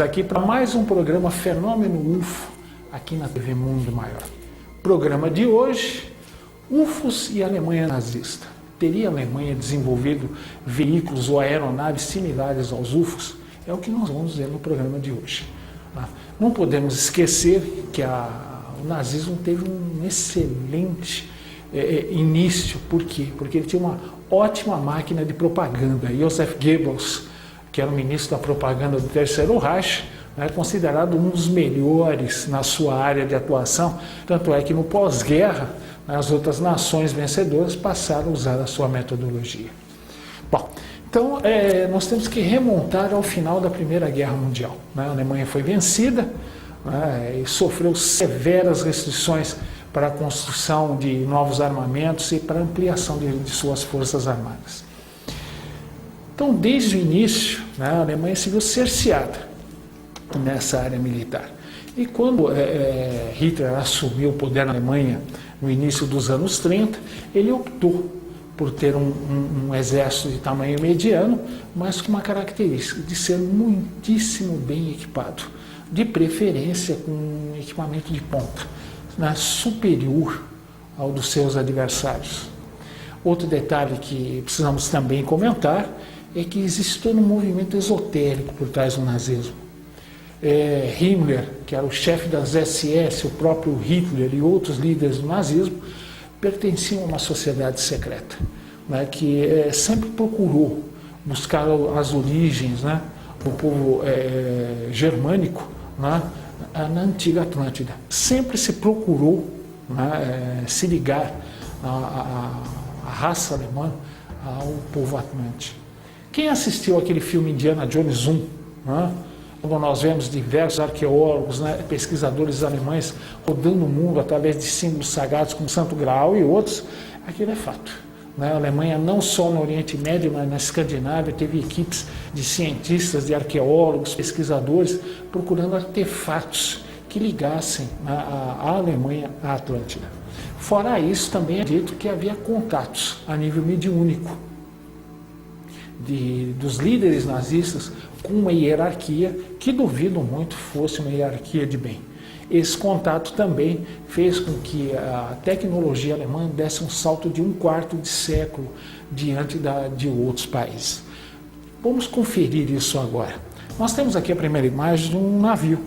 aqui para mais um programa Fenômeno UFO, aqui na TV Mundo Maior. Programa de hoje, UFOs e Alemanha nazista. Teria a Alemanha desenvolvido veículos ou aeronaves similares aos UFOs? É o que nós vamos ver no programa de hoje. Não podemos esquecer que o nazismo teve um excelente início. Por quê? Porque ele tinha uma ótima máquina de propaganda. Joseph Goebbels, que era o ministro da propaganda do Terceiro Reich, é considerado um dos melhores na sua área de atuação. Tanto é que no pós-guerra, as outras nações vencedoras passaram a usar a sua metodologia. Bom, então nós temos que remontar ao final da Primeira Guerra Mundial. A Alemanha foi vencida e sofreu severas restrições para a construção de novos armamentos e para a ampliação de suas forças armadas. Então, desde o início, a Alemanha se viu cerceada nessa área militar. E quando Hitler assumiu o poder na Alemanha no início dos anos 30, ele optou por ter um exército de tamanho mediano, mas com uma característica de ser muitíssimo bem equipado, de preferência com equipamento de ponta, superior ao dos seus adversários. Outro detalhe que precisamos também comentar é que existe todo um movimento esotérico por trás do nazismo. Himmler, que era o chefe das SS, o próprio Hitler e outros líderes do nazismo, pertenciam a uma sociedade secreta, que sempre procurou buscar as origens do povo germânico na antiga Atlântida. Sempre se procurou se ligar à raça alemã, ao povo atlântico. Quem assistiu aquele filme Indiana Jones 1, quando nós vemos diversos arqueólogos, pesquisadores alemães rodando o mundo através de símbolos sagrados como Santo Graal e outros, aquilo é fato. A Alemanha, não só no Oriente Médio, mas na Escandinávia, teve equipes de cientistas, de arqueólogos, pesquisadores, procurando artefatos que ligassem a Alemanha à Atlântida. Fora isso, também é dito que havia contatos a nível mediúnico dos líderes nazistas com uma hierarquia que duvido muito fosse uma hierarquia de bem. Esse contato também fez com que a tecnologia alemã desse um salto de 1/4 de século diante de outros países. Vamos conferir isso agora. Nós temos aqui a primeira imagem de um navio,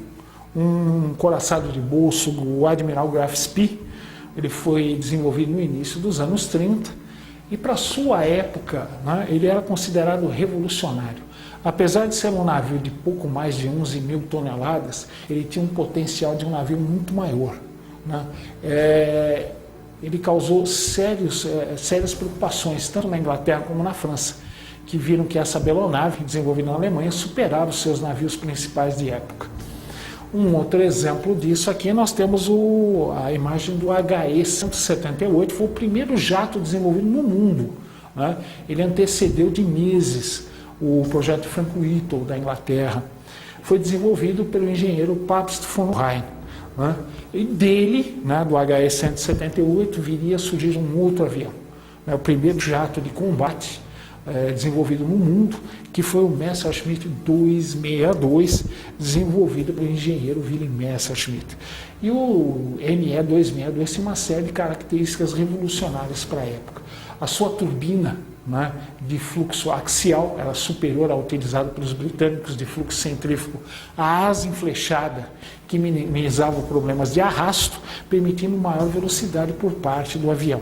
um coraçado de bolso do Admiral Graf Spee. Ele foi desenvolvido no início dos anos 30 e, para sua época, ele era considerado revolucionário. Apesar de ser um navio de pouco mais de 11.000 toneladas, ele tinha um potencial de um navio muito maior. Ele causou sérias preocupações, tanto na Inglaterra como na França, que viram que essa belonave, desenvolvida na Alemanha, superava os seus navios principais de época. Um outro exemplo disso aqui, nós temos a imagem do HE-178, foi o primeiro jato desenvolvido no mundo. Ele antecedeu de meses o projeto Frank Whittle da Inglaterra. Foi desenvolvido pelo engenheiro Pabst von Rhein. E dele, do HE-178, viria a surgir um outro avião, o primeiro jato de combate desenvolvido no mundo, que foi o Messerschmitt 262, desenvolvido pelo engenheiro Wilhelm Messerschmitt. E o ME-262 tem uma série de características revolucionárias para a época. A sua turbina de fluxo axial era superior à utilizada pelos britânicos de fluxo centrífugo, a asa enflechada, que minimizava problemas de arrasto, permitindo maior velocidade por parte do avião.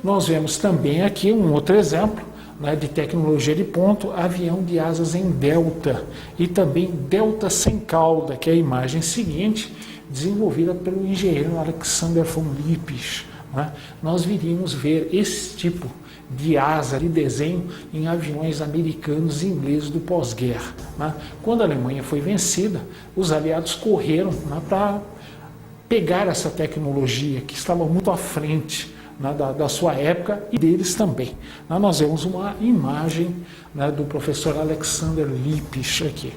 Nós vemos também aqui um outro exemplo de tecnologia de ponto, avião de asas em delta e também delta sem cauda, que é a imagem seguinte, desenvolvida pelo engenheiro Alexander von Lippisch. Nós viríamos ver esse tipo de asa, de desenho, em aviões americanos e ingleses do pós-guerra. Quando a Alemanha foi vencida, os aliados correram para pegar essa tecnologia que estava muito à frente da sua época e deles também. Nós vemos uma imagem do professor Alexander Lippisch aqui.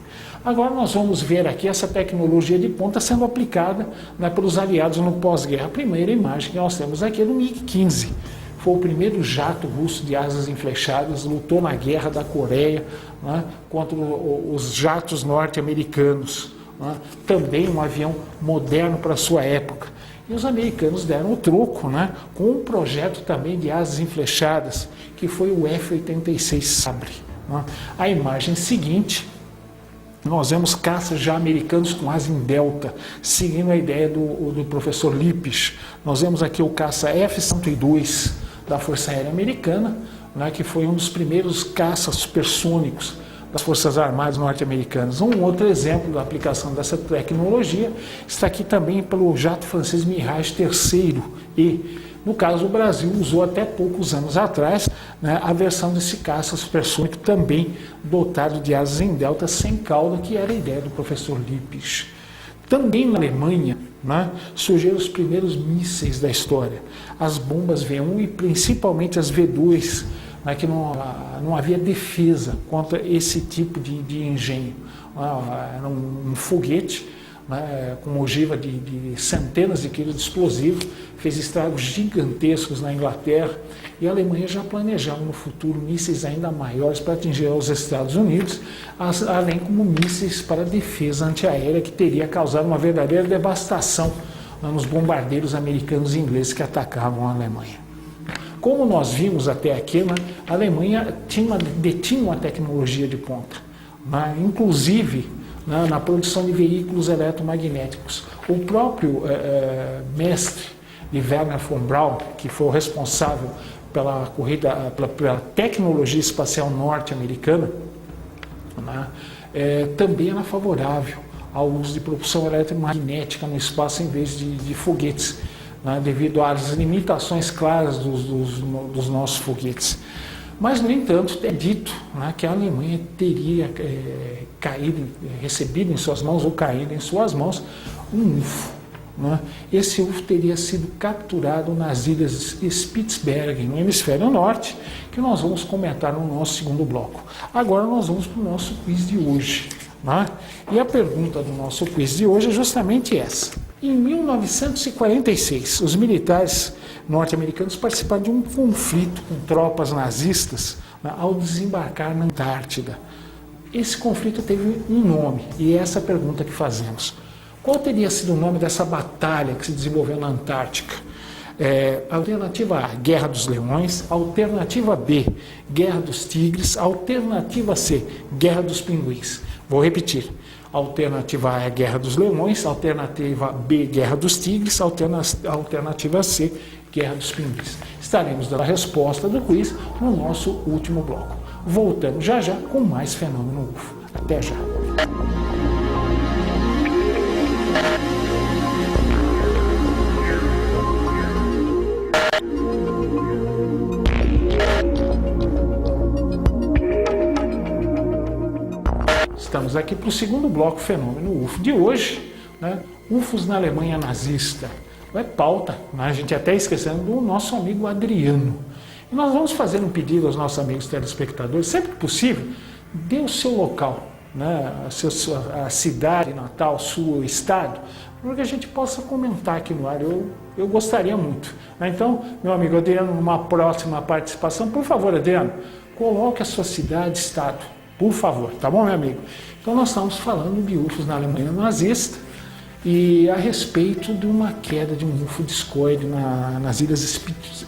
Agora nós vamos ver aqui essa tecnologia de ponta sendo aplicada pelos aliados no pós-guerra. A primeira imagem que nós temos aqui é do MiG-15. Foi o primeiro jato russo de asas enflechadas, lutou na guerra da Coreia contra os jatos norte-americanos. né? Também um avião moderno para a sua época. E os americanos deram o troco, né? Com um projeto também de asas enflechadas, que foi o F-86 Sabre, né? A imagem seguinte, nós vemos caças já americanos com asa em delta, seguindo a ideia do professor Lippisch. Nós vemos aqui o caça F-102 da Força Aérea Americana, né, que foi um dos primeiros caças supersônicos das Forças Armadas norte-americanas. Um outro exemplo da aplicação dessa tecnologia está aqui também pelo jato francês Mirage III E. No caso, o Brasil usou até poucos anos atrás, né, a versão desse caça supersônico também dotado de asas em delta sem cauda, que era a ideia do professor Lippisch. Também na Alemanha, né, surgiram os primeiros mísseis da história, as bombas V1 e principalmente as V2, né, que não havia defesa contra esse tipo de engenho. Era um foguete, né, com ogiva de centenas de quilos de explosivo, fez estragos gigantescos na Inglaterra, e a Alemanha já planejava no futuro mísseis ainda maiores para atingir os Estados Unidos, além como mísseis para defesa antiaérea, que teria causado uma verdadeira devastação, né, nos bombardeiros americanos e ingleses que atacavam a Alemanha. Como nós vimos até aqui, né, a Alemanha detinha uma tecnologia de ponta, né, inclusive na produção de veículos eletromagnéticos. O próprio mestre de Wernher von Braun, que foi o responsável pela pela tecnologia espacial norte-americana, né, também era favorável ao uso de propulsão eletromagnética no espaço em vez de foguetes, né, devido às limitações claras dos nossos foguetes. Mas, no entanto, é dito, né, que a Alemanha teria recebido em suas mãos, ou caído em suas mãos, um UFO. Né? Esse UFO teria sido capturado nas ilhas Spitsbergen, no hemisfério norte, que nós vamos comentar no nosso segundo bloco. Agora nós vamos para o nosso quiz de hoje. Né? E a pergunta do nosso quiz de hoje é justamente essa. Em 1946, os militares norte-americanos participaram de um conflito com tropas nazistas, né, ao desembarcar na Antártida. Esse conflito teve um nome, e é essa pergunta que fazemos. Qual teria sido o nome dessa batalha que se desenvolveu na Antártica? Alternativa A, Guerra dos Leões. Alternativa B, Guerra dos Tigres. Alternativa C, Guerra dos Pinguins. Vou repetir. Alternativa A é Guerra dos Leões, alternativa B, Guerra dos Tigres, alternativa C, Guerra dos Pinguins. Estaremos dando a resposta do quiz no nosso último bloco. Voltamos já já com mais Fenômeno UFO. Até já! Estamos aqui para o segundo bloco Fenômeno UFO de hoje, né? UFOs na Alemanha nazista. É pauta, né? A gente até esquecendo do nosso amigo Adriano. E nós vamos fazer um pedido aos nossos amigos telespectadores, sempre que possível, dê o seu local, né? A cidade natal, sua, o estado, para que a gente possa comentar aqui no ar. Eu gostaria muito. Né? Então, meu amigo Adriano, numa próxima participação, por favor, Adriano, coloque a sua cidade, estado, por favor, tá bom, meu amigo? Então nós estamos falando de UFOs na Alemanha nazista e a respeito de uma queda de um UFO discoide nas ilhas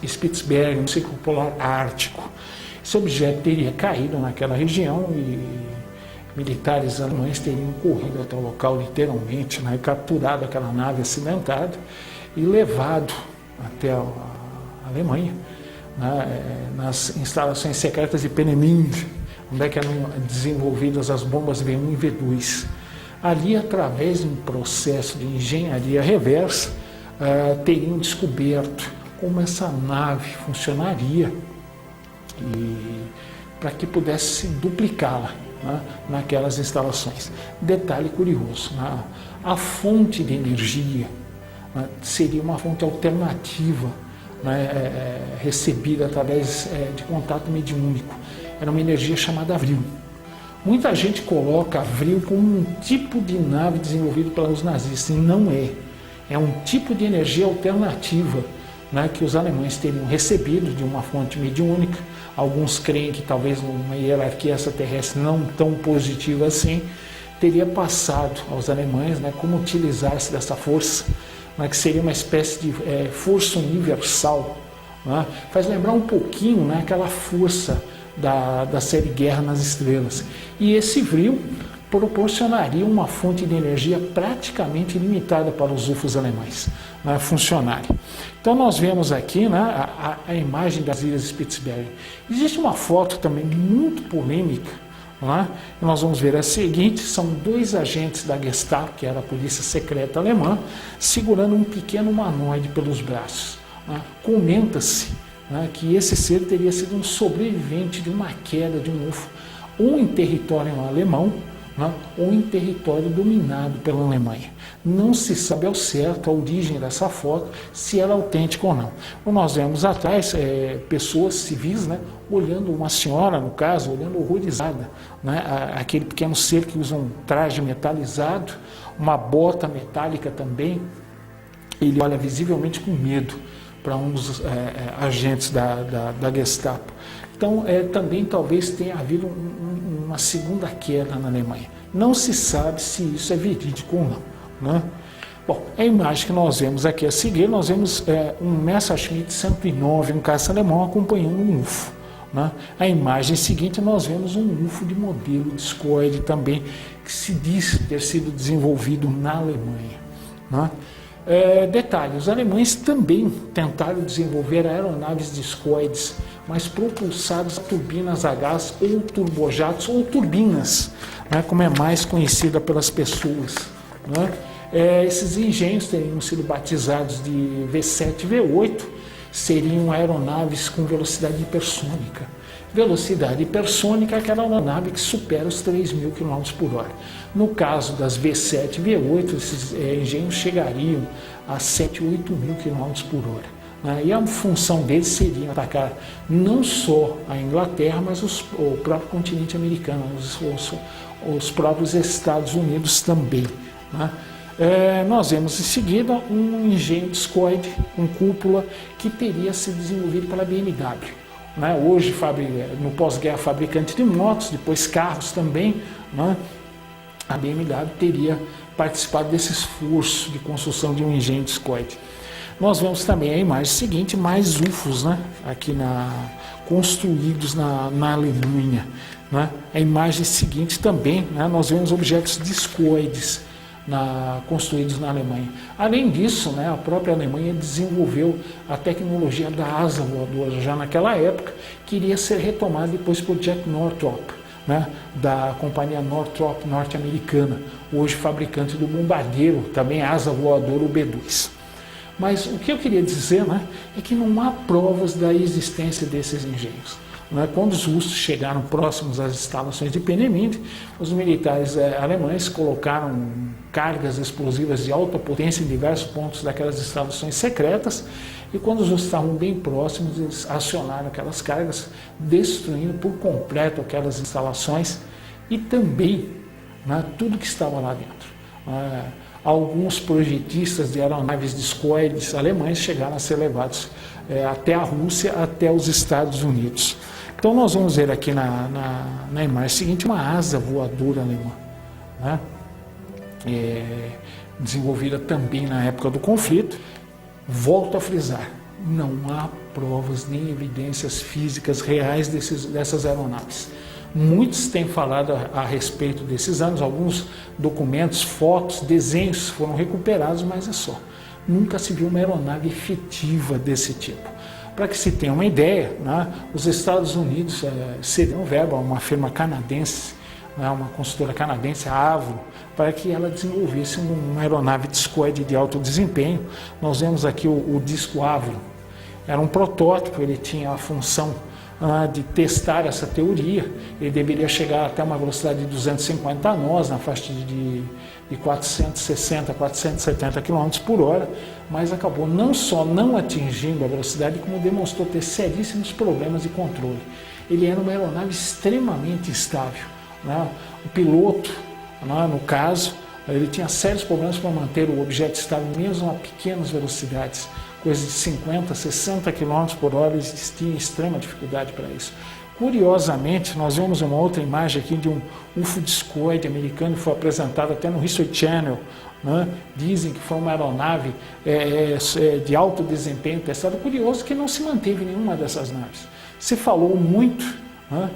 Spitsbergen, no Círculo Polar Ártico. Esse objeto teria caído naquela região e militares alemães teriam corrido até o local literalmente, né, capturado aquela nave acidentada e levado até a Alemanha, né, nas instalações secretas de Peenemünde, onde é que eram desenvolvidas as bombas V1 e V2. Ali, através de um processo de engenharia reversa, teriam descoberto como essa nave funcionaria para que pudesse duplicá-la, né, naquelas instalações. Detalhe curioso, né, a fonte de energia, né, seria uma fonte alternativa, né, recebida através de contato mediúnico. Era uma energia chamada Vril. Muita gente coloca Vril como um tipo de nave desenvolvido pelos nazistas, e não é. É um tipo de energia alternativa, né, que os alemães teriam recebido de uma fonte mediúnica. Alguns creem que talvez numa hierarquia extraterrestre não tão positiva assim, teria passado aos alemães, né, como utilizar-se dessa força, né, que seria uma espécie de força universal, né? Faz lembrar um pouquinho, né, aquela força da série Guerra nas Estrelas. E esse vril proporcionaria uma fonte de energia praticamente ilimitada para os UFOs alemães, né, funcionarem. Então nós vemos aqui, né, a imagem das Ilhas Spitsbergen. Existe uma foto também muito polêmica, né, que nós vamos ver a seguinte: são dois agentes da Gestapo, que era a polícia secreta alemã, segurando um pequeno humanoide pelos braços. Né. Comenta-se, né, que esse ser teria sido um sobrevivente de uma queda de um UFO, ou em território alemão, né, ou em território dominado pela Alemanha. Não se sabe ao certo a origem dessa foto, se ela é autêntica ou não. Então, nós vemos atrás pessoas civis, né, olhando, uma senhora, no caso, olhando horrorizada, né, aquele pequeno ser que usa um traje metalizado, uma bota metálica também. Ele olha visivelmente com medo para um dos agentes da Gestapo. Então, também talvez tenha havido uma segunda queda na Alemanha. Não se sabe se isso é verídico ou não, né? Bom, a imagem que nós vemos aqui a seguir, nós vemos um Messerschmitt 109, um caça alemão, acompanhando um UFO. Né? A imagem seguinte, nós vemos um UFO de modelo discoide também, que se diz ter sido desenvolvido na Alemanha. Né? Detalhe, os alemães também tentaram desenvolver aeronaves discoides, mas propulsadas a turbinas a gás ou turbojatos ou turbinas, né, como é mais conhecida pelas pessoas. Né? Esses engenhos teriam sido batizados de V7 e V8, seriam aeronaves com velocidade hipersônica. Velocidade hipersônica é aquela aeronave que supera os 3.000 km por hora. No caso das V7 e V8, esses engenhos chegariam a 7, 8 mil km por hora. Né? E a função deles seria atacar não só a Inglaterra, mas o próprio continente americano, os próprios Estados Unidos também. Né? Nós vemos em seguida um engenho discoide com cúpula que teria sido desenvolvido pela BMW. Né? Hoje, no pós-guerra, fabricante de motos, depois carros também, né? A BMW teria participado desse esforço de construção de um engenho discoide. Nós vemos também a imagem seguinte, mais UFOs, né? Aqui construídos na Alemanha. Né? A imagem seguinte também, né? Nós vemos objetos discoides construídos na Alemanha. Além disso, né, a própria Alemanha desenvolveu a tecnologia da asa voadora já naquela época, que iria ser retomada depois por Jack Northrop, né, da companhia Northrop norte-americana, hoje fabricante do bombardeiro, também asa voadora, o B-2. Mas o que eu queria dizer, né, é que não há provas da existência desses engenhos. Quando os russos chegaram próximos às instalações de Peenemünde, os militares alemães colocaram cargas explosivas de alta potência em diversos pontos daquelas instalações secretas, e quando os russos estavam bem próximos, eles acionaram aquelas cargas, destruindo por completo aquelas instalações e também, né, tudo que estava lá dentro. Alguns projetistas de aeronaves discoides alemães chegaram a ser levados até a Rússia, até os Estados Unidos. Então nós vamos ver aqui na imagem seguinte uma asa voadora alemã, né? Desenvolvida também na época do conflito. Volto a frisar, não há provas nem evidências físicas reais dessas aeronaves. Muitos têm falado a respeito desses anos, alguns documentos, fotos, desenhos foram recuperados, mas é só. Nunca se viu uma aeronave efetiva desse tipo. Para que se tenha uma ideia, né, os Estados Unidos cedeu um verbo a uma firma canadense, né, uma consultora canadense, a Avro, para que ela desenvolvesse uma aeronave discoide de alto desempenho. Nós vemos aqui o disco Avro. Era um protótipo, ele tinha a função de testar essa teoria. Ele deveria chegar até uma velocidade de 250 nós, na faixa de 460, 470 km por hora, mas acabou não só não atingindo a velocidade, como demonstrou ter seríssimos problemas de controle. Ele era uma aeronave extremamente instável. Né? O piloto, né, no caso, ele tinha sérios problemas para manter o objeto estável, mesmo a pequenas velocidades, coisa de 50, 60 km por hora, eles tinham extrema dificuldade para isso. Curiosamente, nós vemos uma outra imagem aqui de um UFO discoide americano que foi apresentado até no History Channel, né? Dizem que foi uma aeronave de alto desempenho testada. Curioso que não se manteve nenhuma dessas naves. Se falou muito, né?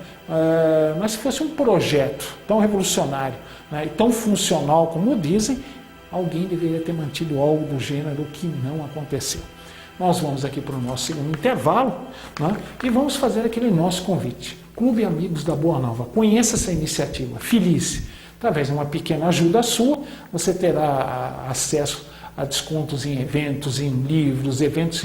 Mas se fosse um projeto tão revolucionário, né? E tão funcional como dizem, alguém deveria ter mantido algo do gênero, que não aconteceu. Nós vamos aqui para o nosso segundo intervalo, né? E vamos fazer aquele nosso convite. Clube Amigos da Boa Nova, conheça essa iniciativa, feliz. Através de uma pequena ajuda sua, você terá acesso a descontos em eventos, em livros, eventos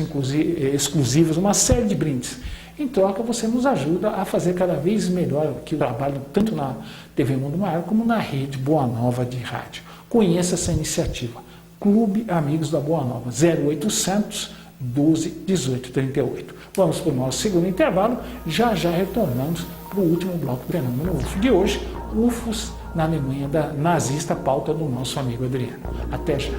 exclusivos, uma série de brindes. Em troca, você nos ajuda a fazer cada vez melhor o trabalho, tanto na TV Mundo Maior como na rede Boa Nova de rádio. Conheça essa iniciativa. Clube Amigos da Boa Nova, 0800 12 18 38. Vamos para o nosso segundo intervalo, já retornamos para o último bloco do Fenômeno UFO de hoje, UFOs na Alemanha nazista, pauta do nosso amigo Adriano. Até já.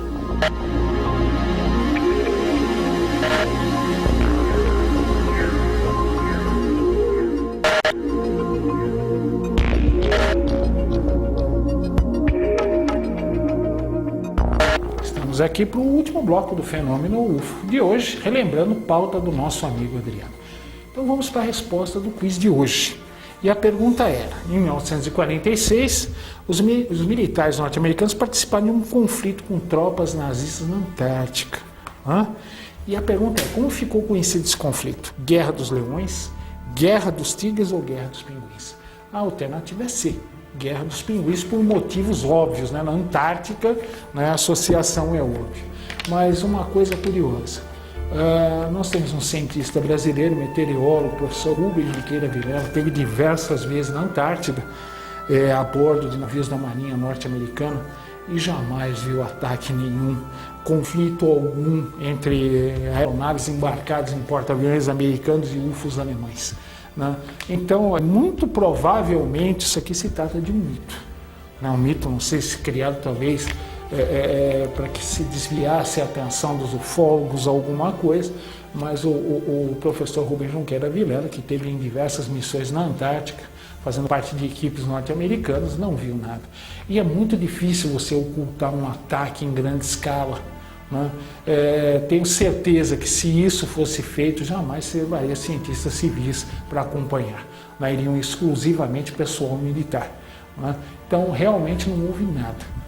Estamos aqui para o último bloco do Fenômeno UFO de hoje, relembrando pauta do nosso amigo Adriano. Então vamos para a resposta do quiz de hoje. E a pergunta era, em 1946, os militares norte-americanos participaram de um conflito com tropas nazistas na Antártica. E a pergunta é, como ficou conhecido esse conflito? Guerra dos Leões, Guerra dos Tigres ou Guerra dos Pinguins? A alternativa é C, Guerra dos Pinguins, por motivos óbvios, né? Na Antártica, né, a associação é óbvia. Mas uma coisa curiosa, nós temos um cientista brasileiro, meteorólogo, professor Rubens Junqueira Vilela, esteve diversas vezes na Antártida, a bordo de navios da Marinha norte-americana, e jamais viu ataque nenhum, conflito algum entre aeronaves embarcadas em porta-aviões americanos e UFOs alemães, né? Então, muito provavelmente isso aqui se trata de um mito. Um mito, não sei se criado talvez para que se desviasse a atenção dos ufólogos, alguma coisa, mas o professor Rubens Junqueira Vilela, que teve em diversas missões na Antártica, fazendo parte de equipes norte-americanas, não viu nada. E é muito difícil você ocultar um ataque em grande escala, né? Tenho certeza que se isso fosse feito, jamais se levaria cientistas civis para acompanhar, né? Iriam exclusivamente pessoal militar, né? Então realmente não houve nada,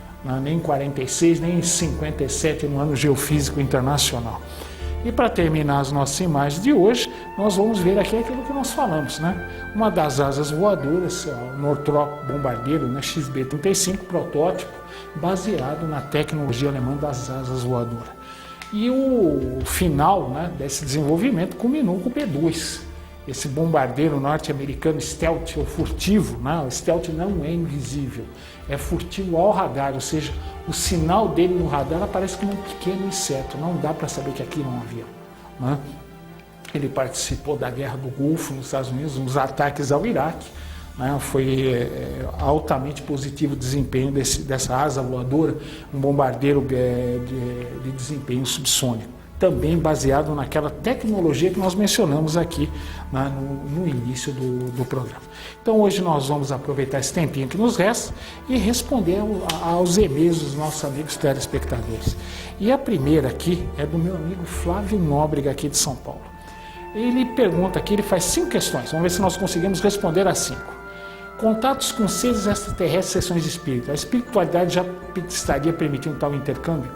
nem em 46, nem em 57, no Ano Geofísico Internacional. E para terminar as nossas imagens de hoje, nós vamos ver aqui aquilo que nós falamos, né? Uma das asas voadoras, o Northrop bombardeiro, né, XB-35, protótipo, baseado na tecnologia alemã das asas voadoras. E o final, né, desse desenvolvimento culminou com o P-2, esse bombardeiro norte-americano stealth, ou furtivo, né? O stealth não é invisível, é furtivo ao radar, ou seja, o sinal dele no radar aparece como um pequeno inseto, não dá para saber que aquilo é um avião, né? Ele participou da Guerra do Golfo nos Estados Unidos, nos ataques ao Iraque, né? Foi altamente positivo o desempenho dessa asa voadora, um bombardeiro de desempenho subsônico, também baseado naquela tecnologia que nós mencionamos aqui, né, no início do programa. Então hoje nós vamos aproveitar esse tempinho que nos resta e responder aos e-mails dos nossos amigos telespectadores. E a primeira aqui é do meu amigo Flávio Nóbrega, aqui de São Paulo. Ele pergunta aqui, ele faz 5 questões, vamos ver se nós conseguimos responder as 5. Contatos com seres extraterrestres, sessões de espírito. A espiritualidade já estaria permitindo tal intercâmbio?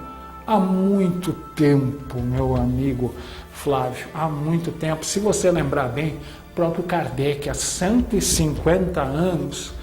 Há muito tempo, meu amigo Flávio, há muito tempo. Se você lembrar bem, o próprio Kardec, há 150 anos,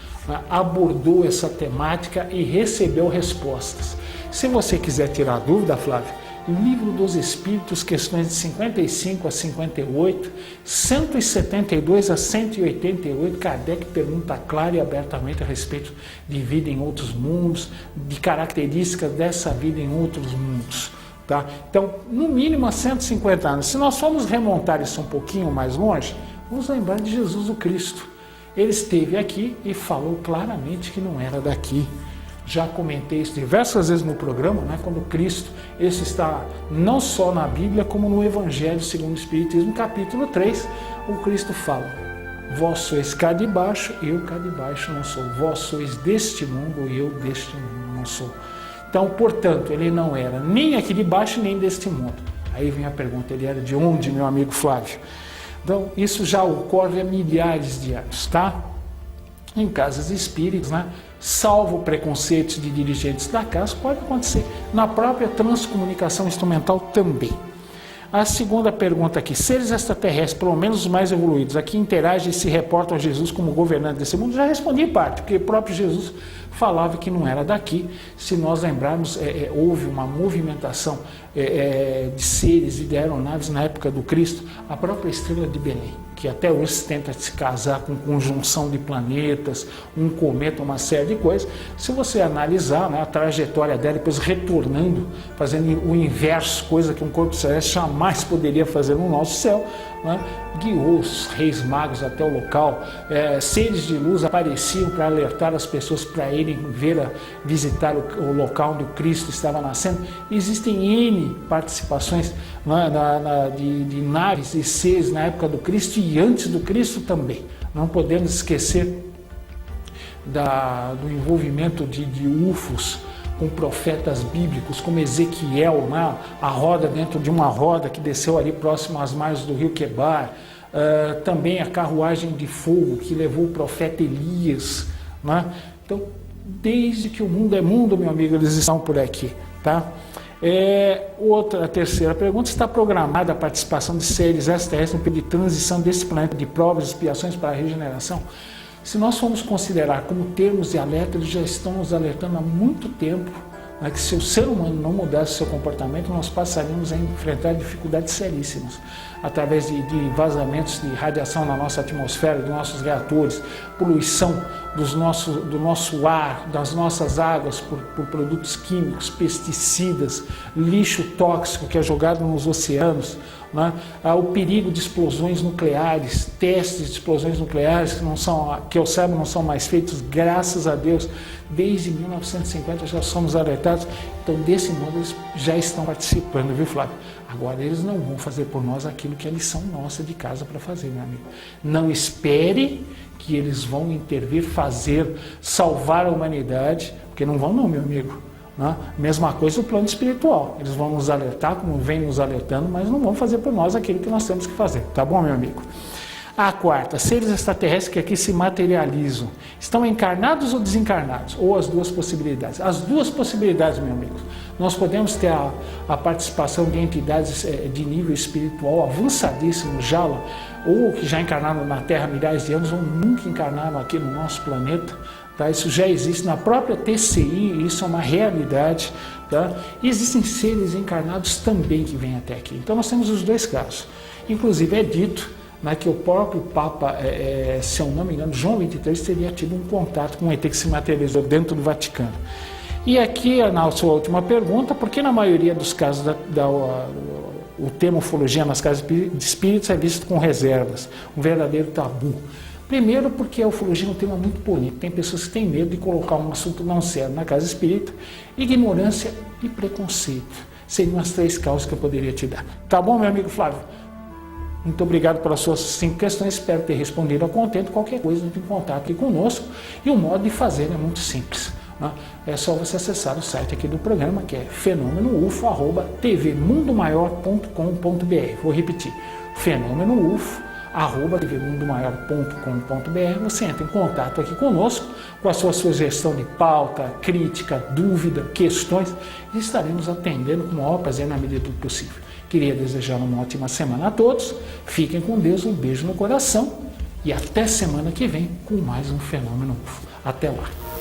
abordou essa temática e recebeu respostas. Se você quiser tirar dúvida, Flávio, Livro dos Espíritos, questões de 55 a 58, 172 a 188, Kardec pergunta clara e abertamente a respeito de vida em outros mundos, de características dessa vida em outros mundos. Tá? Então, no mínimo há 150 anos. Se nós formos remontar isso um pouquinho mais longe, vamos lembrar de Jesus o Cristo. Ele esteve aqui e falou claramente que não era daqui. Já comentei isso diversas vezes no programa, né? Quando Cristo, esse está não só na Bíblia, como no Evangelho segundo o Espiritismo, capítulo 3, o Cristo fala, Vós sois cá de baixo, eu cá de baixo não sou. Vós sois deste mundo, eu deste mundo não sou. Então, portanto, ele não era nem aqui de baixo, nem deste mundo. Aí vem a pergunta, ele era de onde, meu amigo Flávio? Então, isso já ocorre há milhares de anos, tá? Em casas espíritas, né? Salvo preconceitos de dirigentes da casa, pode acontecer na própria transcomunicação instrumental também. A segunda pergunta aqui, seres extraterrestres, pelo menos os mais evoluídos, aqui interagem e se reportam a Jesus como governante desse mundo? Já respondi em parte, porque o próprio Jesus falava que não era daqui. Se nós lembrarmos, houve uma movimentação de seres e de aeronaves na época do Cristo, a própria estrela de Belém, que até hoje se tenta se casar com conjunção de planetas, um cometa, uma série de coisas. Se você analisar, né, a trajetória dela, depois retornando, fazendo o inverso, coisa que um corpo celeste jamais poderia fazer no nosso céu, né, guiou os reis magos até o local, seres de luz apareciam para alertar as pessoas para irem visitar o local onde o Cristo estava nascendo. Existem N participações, né, de naves e seres na época do Cristo e antes do Cristo também. Não podemos esquecer do envolvimento de UFOs com profetas bíblicos, como Ezequiel, né? A roda dentro de uma roda que desceu ali próximo às margens do rio Quebar, também a carruagem de fogo que levou o profeta Elias, né? Então, desde que o mundo é mundo, meu amigo, eles estão por aqui, tá? A terceira pergunta, está programada a participação de seres extraterrestres no período de transição desse planeta de provas e expiações para a regeneração? Se nós formos considerar como termos de alerta, eles já estão nos alertando há muito tempo, né, que se o ser humano não mudasse seu comportamento, nós passaríamos a enfrentar dificuldades seríssimas, através de vazamentos de radiação na nossa atmosfera, dos nossos reatores, poluição do nosso ar, das nossas águas por produtos químicos, pesticidas, lixo tóxico que é jogado nos oceanos, né? O perigo de explosões nucleares, testes de explosões nucleares que eu saiba não são mais feitos, graças a Deus, desde 1950 já somos alertados. Então, desse modo, eles já estão participando, viu, Flávio? Agora, eles não vão fazer por nós aquilo que é lição nossa de casa para fazer, meu amigo. Não espere que eles vão intervir, salvar a humanidade, porque não vão não, meu amigo. Né? Mesma coisa o plano espiritual. Eles vão nos alertar, como vem nos alertando, mas não vão fazer por nós aquilo que nós temos que fazer. Tá bom, meu amigo? A quarta, seres extraterrestres que aqui se materializam, estão encarnados ou desencarnados? Ou as duas possibilidades? As duas possibilidades, meu amigo. Nós podemos ter a participação de entidades de nível espiritual avançadíssimo já, ou que já encarnaram na Terra há milhares de anos, ou nunca encarnaram aqui no nosso planeta. Tá? Isso já existe na própria TCI, isso é uma realidade. Tá? E existem seres encarnados também que vêm até aqui. Então nós temos os dois casos. Inclusive é dito, né, que o próprio Papa, se eu não me engano, João 23, teria tido um contato com um ET que se materializou dentro do Vaticano. E aqui, na sua última pergunta, por que na maioria dos casos o tema ufologia nas casas de espíritos é visto com reservas, um verdadeiro tabu? Primeiro, porque a ufologia é um tema muito polêmico, tem pessoas que têm medo de colocar um assunto não sério na casa espírita. Ignorância e preconceito seriam as três causas que eu poderia te dar. Tá bom, meu amigo Flávio? Muito obrigado pelas suas 5 questões, espero ter respondido a contento. Qualquer coisa, entre em contato aqui conosco. E o modo de fazer é muito simples, né? É só você acessar o site aqui do programa, que é fenomenoufo@tvmundomaior.com.br. Vou repetir, fenomenoufo@tvmundomaior.com.br. Você entra em contato aqui conosco com a sua sugestão de pauta, crítica, dúvida, questões, e estaremos atendendo com o maior prazer na medida do possível. Queria desejar uma ótima semana a todos, fiquem com Deus, um beijo no coração e até semana que vem com mais um Fenômeno UFO. Até lá!